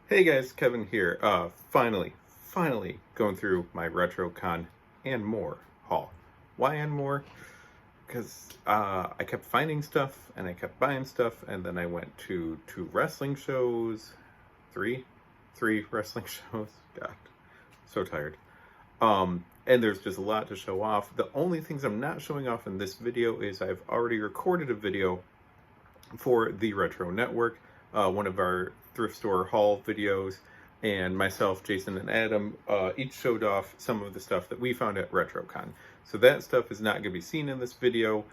Hey guys, Kevin here. Finally going through my RetroCon and more haul. Why and more? Because I kept finding stuff and I kept buying stuff, and then I went to two wrestling shows, three wrestling shows. God, so tired. And there's just a lot to show off. The only things I'm not showing off in this video is I've already recorded a video for the Retro Network, one of our thrift store haul videos, and myself, Jason, and Adam each showed off some of the stuff that we found at RetroCon. So that stuff is not going to be seen in this video.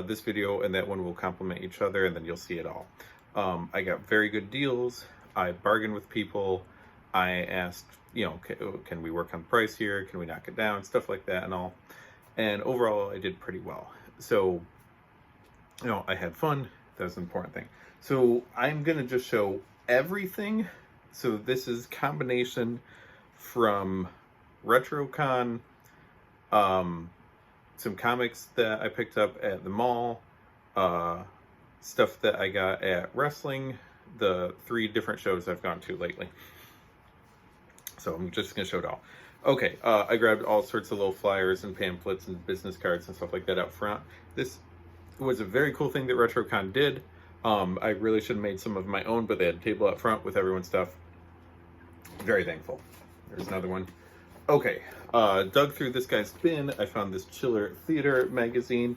This video and that one will complement each other, and then you'll see it all. I got very good deals. I bargained with people. I asked, can we work on the price here? Can we knock it down? Stuff like that and all. And overall, I did pretty well. So, I had fun. That's the important thing. So I'm going to just show everything. So this is combination from RetroCon, some comics that I picked up at the mall, stuff that I got at wrestling, the 3 different shows I've gone to lately. So I'm just going to show it all. Okay, I grabbed all sorts of little flyers and pamphlets and business cards and stuff like that out front. This was a very cool thing that RetroCon did. I really should have made some of my own, but they had a table up front with everyone's stuff. Very thankful. There's another one. Okay, dug through this guy's bin. I found this Chiller Theater magazine.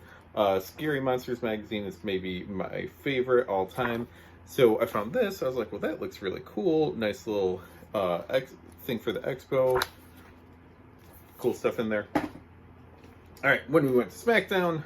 Scary Monsters magazine is maybe my favorite all time. So I found this. I was like, well, that looks really cool. Nice little thing for the expo. Cool stuff in there. All right, when we went to SmackDown,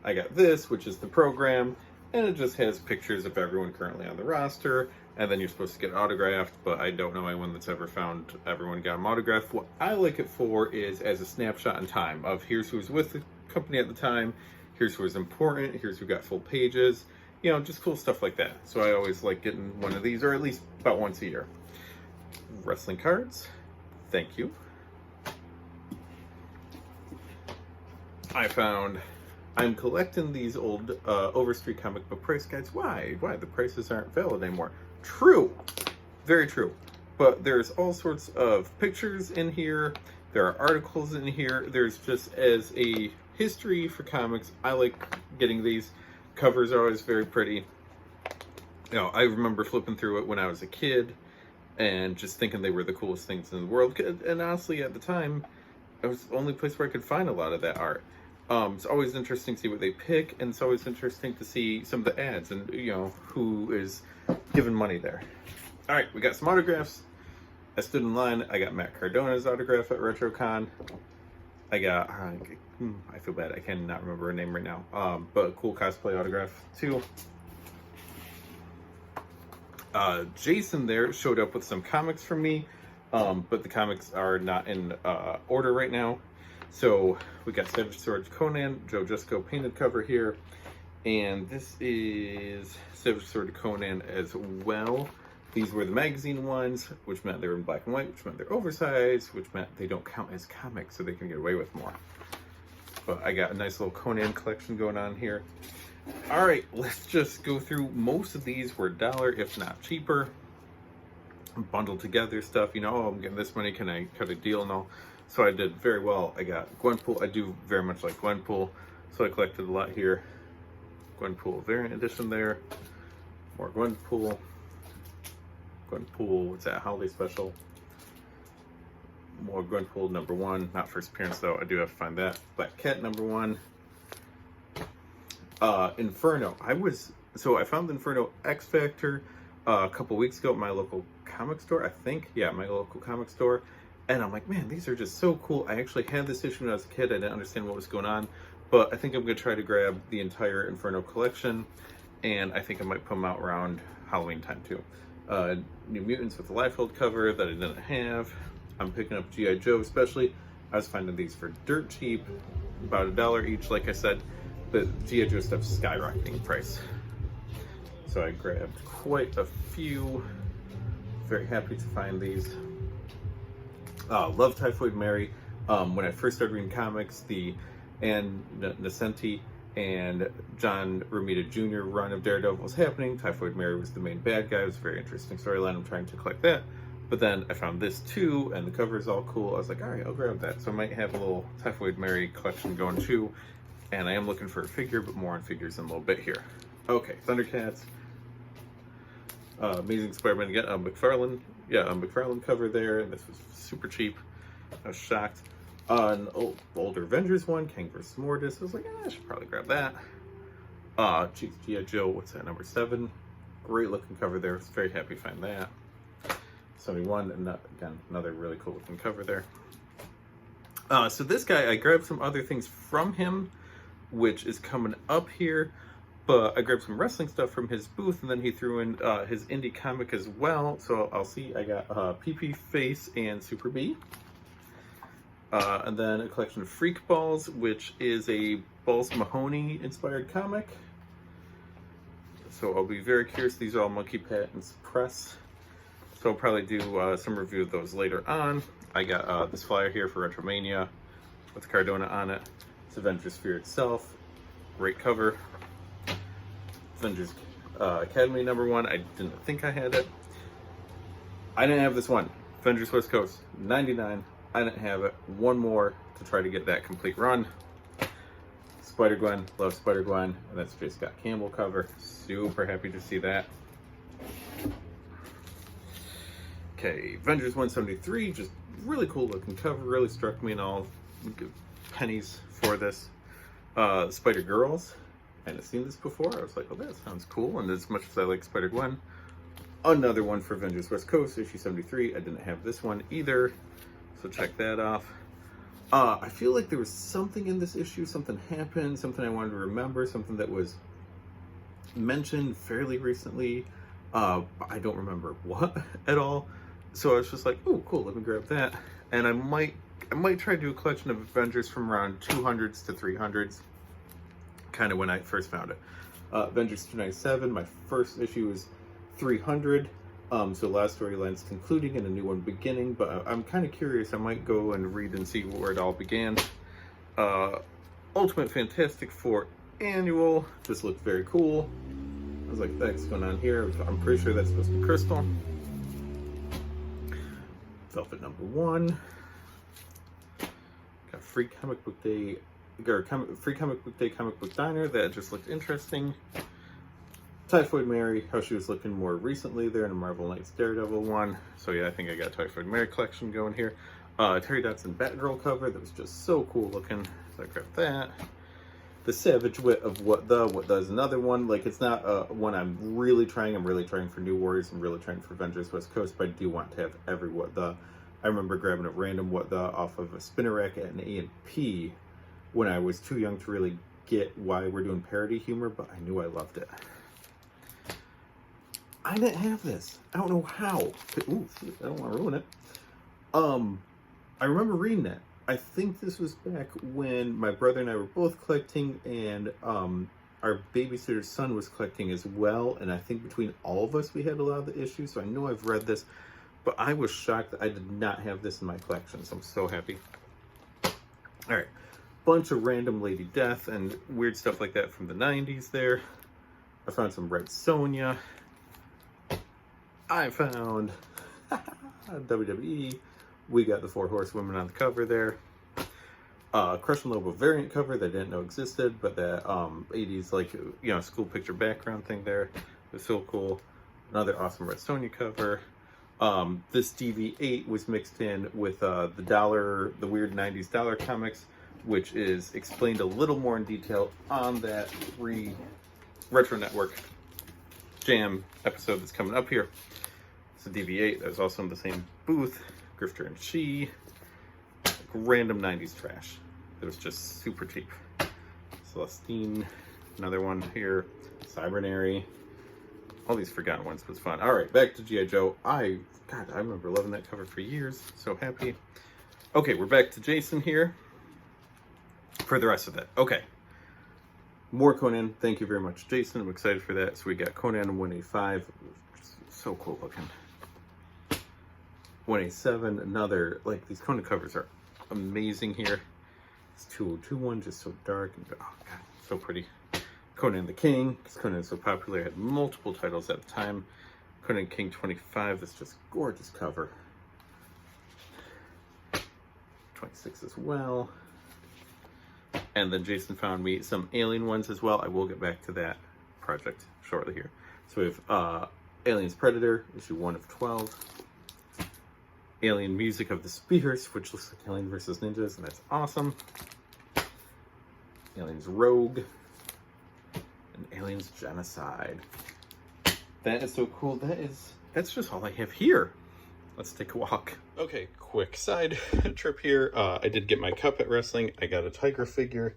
I got this, which is the program, and it just has pictures of everyone currently on the roster, and then you're supposed to get autographed, but I don't know anyone that's ever found everyone got them autographed. What I like it for is as a snapshot in time of here's who was with the company at the time, here's who was important, here's who got full pages, just cool stuff like that. So I always like getting one of these, or at least about once a year. Wrestling cards, thank you. I'm collecting these old Overstreet comic book price guides. Why? The prices aren't valid anymore. True. Very true. But there's all sorts of pictures in here. There are articles in here. There's just, as a history for comics, I like getting these. Covers are always very pretty. I remember flipping through it when I was a kid and just thinking they were the coolest things in the world. And honestly, at the time, it was the only place where I could find a lot of that art. It's always interesting to see what they pick, and it's always interesting to see some of the ads and, who is giving money there. All right, we got some autographs. I stood in line. I got Matt Cardona's autograph at RetroCon. I got, I feel bad. I cannot remember her name right now, but a cool cosplay autograph too. Jason there showed up with some comics from me, but the comics are not in order right now. So we got Savage Sword Conan, Joe Jusko painted cover here, and this is Savage Sword Conan as well. These were the magazine ones, which meant they were in black and white, which meant they're oversized, which meant they don't count as comics, so they can get away with more. But I got a nice little Conan collection going on here. All right, let's just go through. Most of these were $1, if not cheaper. Bundled together stuff, oh, I'm getting this money, can I cut a deal and all? So I did very well. I got Gwenpool. I do very much like Gwenpool, so I collected a lot here. Gwenpool variant edition there. More Gwenpool. Gwenpool, what's that, holiday special? More Gwenpool #1, not first appearance though. I do have to find that. Black Cat #1. Inferno. I found the Inferno X Factor a couple weeks ago at my local comic store, I think. Yeah, my local comic store. And I'm like, man, these are just so cool. I actually had this issue when I was a kid. I didn't understand what was going on. But I think I'm going to try to grab the entire Inferno collection. And I think I might put them out around Halloween time, too. New Mutants with the Liefeld cover that I didn't have. I'm picking up G.I. Joe especially. I was finding these for dirt cheap. About $1 each, like I said. But G.I. Joe stuff's skyrocketing in price. So I grabbed quite a few. Very happy to find these. Love Typhoid Mary. When I first started reading comics, the Ann Nesenti and John Romita Jr. run of Daredevil was happening. Typhoid Mary was the main bad guy. It was a very interesting storyline. I'm trying to collect that. But then I found this too, and the cover is all cool. I was like, all right, I'll grab that. So I might have a little Typhoid Mary collection going too. And I am looking for a figure, but more on figures in a little bit here. Okay, Thundercats. Amazing Spider-Man again. McFarlane. Yeah, a McFarlane cover there. And this was super cheap. I was shocked. An older Avengers one, Kang vs. Mortis. I was like, I should probably grab that. G.I. Joe, what's that, number 7? Great looking cover there. I was very happy to find that. 71, and again, another really cool looking cover there. So this guy, I grabbed some other things from him, which is coming up here. But I grabbed some wrestling stuff from his booth, and then he threw in his indie comic as well. So I'll see, I got PP Face and Super B. And then a collection of Freak Balls, which is a Balls Mahoney inspired comic. So I'll be very curious. These are all Monkey Patents Press. So I'll probably do some review of those later on. I got this flyer here for Retromania with Cardona on it. It's Avengers Sphere itself. Great cover. Avengers Academy number 1. I didn't think I had it. I didn't have this one. Avengers West Coast, 99. I didn't have it. One more to try to get that complete run. Spider-Gwen, love Spider-Gwen, and that's J. Scott Campbell cover. Super happy to see that. Okay, Avengers 173, just really cool looking cover, really struck me, and I'll give pennies for this. Spider-Girls, I hadn't seen this before. I was like, oh, that sounds cool, and as much as I like Spider-Gwen, another one for Avengers West Coast, issue 73. I didn't have this one either. So check that off. I feel like there was something in this issue, something happened, something I wanted to remember, something that was mentioned fairly recently. I don't remember what at all. So I was just like, oh, cool, let me grab that. And I might try to do a collection of Avengers from around 200s to 300s, kind of when I first found it. Avengers 297, my first issue was 300. So last storylines concluding and a new one beginning, but I'm kind of curious. I might go and read and see where it all began. Ultimate Fantastic Four Annual just looked very cool. I was like, what's going on here? I'm pretty sure that's supposed to be Crystal. Velvet number 1. Got Free Comic Book Day, or Free Comic Book Day Comic Book Diner. That just looked interesting. Typhoid Mary, how she was looking more recently there in a Marvel Knights Daredevil one. So yeah, I think I got Typhoid Mary collection going here. Terry Dodson Batgirl cover that was just so cool looking. So I grabbed that. The Savage Wit of What The is another one. Like, it's not one I'm really trying. I'm really trying for New Warriors. I'm really trying for Avengers West Coast, but I do want to have every What The. I remember grabbing a random What The off of a spinner rack at an A&P when I was too young to really get why we're doing parody humor, but I knew I loved it. I didn't have this. I don't know how. Ooh, I don't want to ruin it. I remember reading that. I think this was back when my brother and I were both collecting, and our babysitter's son was collecting as well. And I think between all of us, we had a lot of the issues. So I know I've read this, but I was shocked that I did not have this in my collection. So I'm so happy. All right. Bunch of random Lady Death and weird stuff like that from the 90s there. I found some Red Sonja. I found WWE. We got the 4 Horsewomen on the cover there. Crush and Lobo variant cover that I didn't know existed, but that 80s, like, you know, school picture background thing there was so cool. Another awesome Red Sonja cover. This DV8 was mixed in with the weird 90s dollar comics, which is explained a little more in detail on that Retro Network Jam episode that's coming up here. It's a DV8 that was also in the same booth. Grifter and She. Like random 90s trash. It was just super cheap. Celestine, another one here. Cybernary. All these forgotten ones was fun. All right, back to G.I. Joe. I remember loving that cover for years. So happy. Okay, we're back to Jason here for the rest of it. Okay. More Conan. Thank you very much, Jason. I'm excited for that. So we got Conan 185. So cool looking. 187. Another, like, these Conan covers are amazing here. This 202 one, just so dark. And, oh, God, so pretty. Conan the King, because Conan is so popular, had multiple titles at the time. Conan King 25, this just gorgeous cover. 26 as well. And then Jason found me some Alien ones as well. I will get back to that project shortly here. So we have Aliens Predator, issue 1 of 12. Alien Music of the Spears, which looks like Alien vs. Ninjas, and that's awesome. Aliens Rogue. And Aliens Genocide. That is so cool. That's just all I have here. Let's take a walk. Okay, quick side trip here. I did get my cup at wrestling. I got a tiger figure,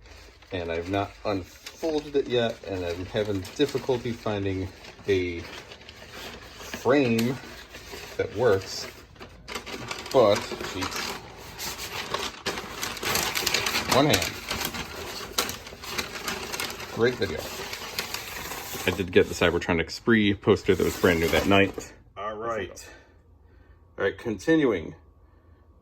and I've not unfolded it yet, and I'm having difficulty finding a frame that works. But, geez. One hand. Great video. I did get the Cybertronic Spree poster that was brand new that night. All right, continuing.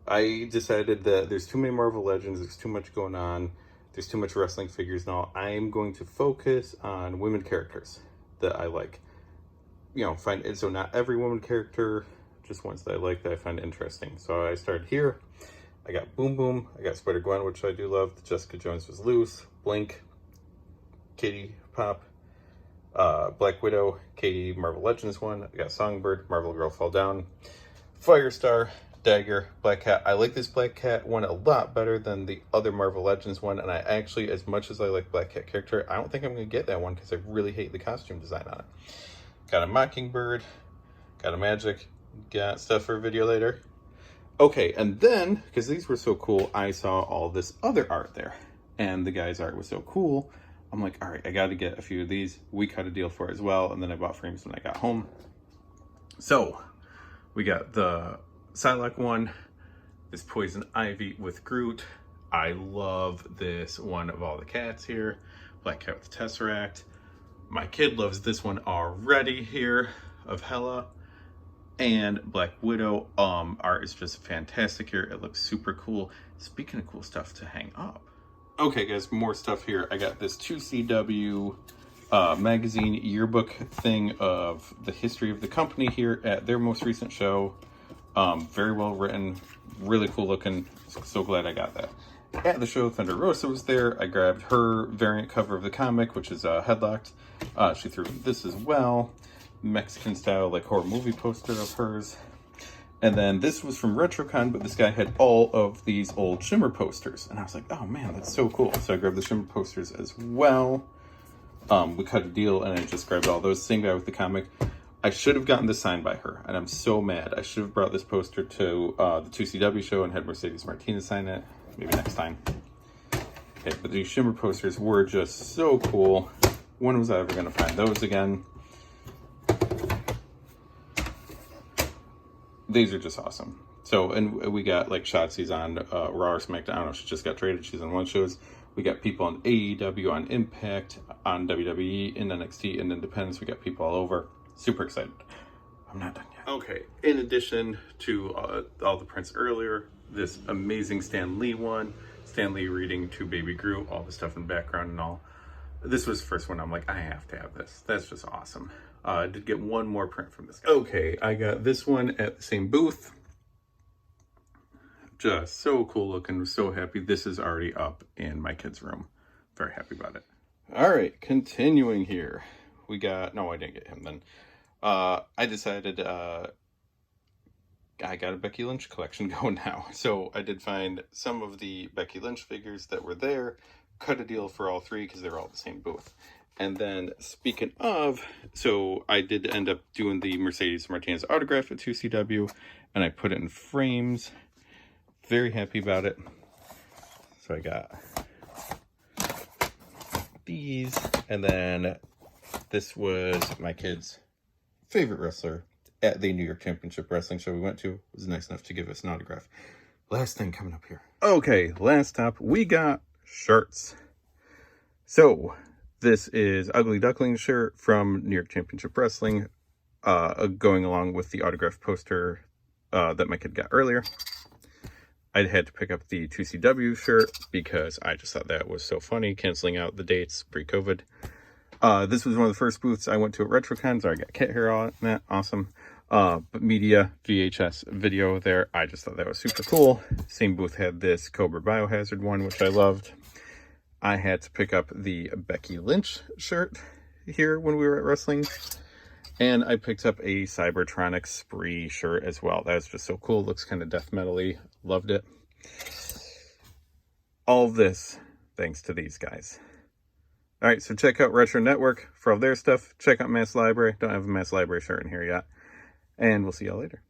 I decided that there's too many Marvel Legends, there's too much going on, there's too much wrestling figures now. I'm going to focus on women characters that I like. You know, find it, so not every woman character, just ones that I like that I find interesting. So I started here. I got Boom Boom, I got Spider-Gwen, which I do love. The Jessica Jones was loose. Blink, Katie Pop, Black Widow, Katie Marvel Legends one. I got Songbird, Marvel Girl Fall Down, Firestar, Dagger, Black Cat. I like this Black Cat one a lot better than the other Marvel Legends one, and I actually, as much as I like Black Cat character, I don't think I'm going to get that one because I really hate the costume design on it. Got a Mockingbird, got a Magic, got stuff for a video later. Okay, and then, because these were so cool, I saw all this other art there, and the guy's art was so cool. I'm like, all right, I got to get a few of these. We cut a deal for it as well, and then I bought frames when I got home. So, we got the Psylocke one, this Poison Ivy with Groot. I love this one of all the cats here. Black Cat with the Tesseract. My kid loves this one already here of Hela. And Black Widow. Art is just fantastic here. It looks super cool. Speaking of cool stuff to hang up. Okay guys, more stuff here. I got this 2CW magazine yearbook thing of the history of the company here at their most recent show. Very well written, really cool looking. So glad I got that. At the show, Thunder Rosa was there. I grabbed her variant cover of the comic, which is headlocked. She threw this as well. Mexican style like horror movie poster of hers. And then this was from RetroCon, but this guy had all of these old Shimmer posters. And I was like, oh man, that's so cool. So I grabbed the Shimmer posters as well. We cut a deal and I just grabbed all those. Same guy with the comic. I should have gotten this signed by her, and I'm so mad. I should have brought this poster to the 2CW show and had Mercedes Martinez sign it. Maybe next time. Okay, but these Shimmer posters were just so cool. When was I ever going to find those again? These are just awesome. So, and we got like Shotzi's on Raw or SmackDown. I don't know, she just got traded. She's on one shows. We got people on AEW, on Impact, on WWE, in NXT, and Independence. We got people all over. Super excited. I'm not done yet. Okay, in addition to all the prints earlier, this amazing Stan Lee one. Stan Lee reading to Baby Groot, all the stuff in the background and all. This was the first one I'm like, I have to have this. That's just awesome. I did get one more print from this guy. Okay, I got this one at the same booth. Just so cool looking, so happy. This is already up in my kid's room. Very happy about it. All right, continuing here. We got, no, I didn't get him then. I decided I got a Becky Lynch collection going now. So I did find some of the Becky Lynch figures that were there, cut a deal for all three because they were all the same booth. And then speaking of, so I did end up doing the Mercedes Martinez autograph at 2CW, and I put it in frames. Very happy about it. So I got these, and then this was my kid's favorite wrestler at the New York Championship Wrestling show we went to. Was nice enough to give us an autograph. Last thing coming up here. Okay, last stop, we got shirts. So this is Ugly Duckling shirt from New York Championship Wrestling, going along with the autograph poster that my kid got earlier. I had to pick up the 2CW shirt because I just thought that was so funny, canceling out the dates pre-COVID. This was one of the first booths I went to at RetroCon, so I got kit hair on that, awesome. But media VHS video there, I just thought that was super cool. Same booth had this Cobra Biohazard one, which I loved. I had to pick up the Becky Lynch shirt here when we were at wrestling. And I picked up a Cybertronic Spree shirt as well. That was just so cool. Looks kind of death metal-y. Loved it. All of this thanks to these guys. All right, so check out Retro Network for all their stuff. Check out Mass Library. Don't have a Mass Library shirt in here yet. And we'll see y'all later.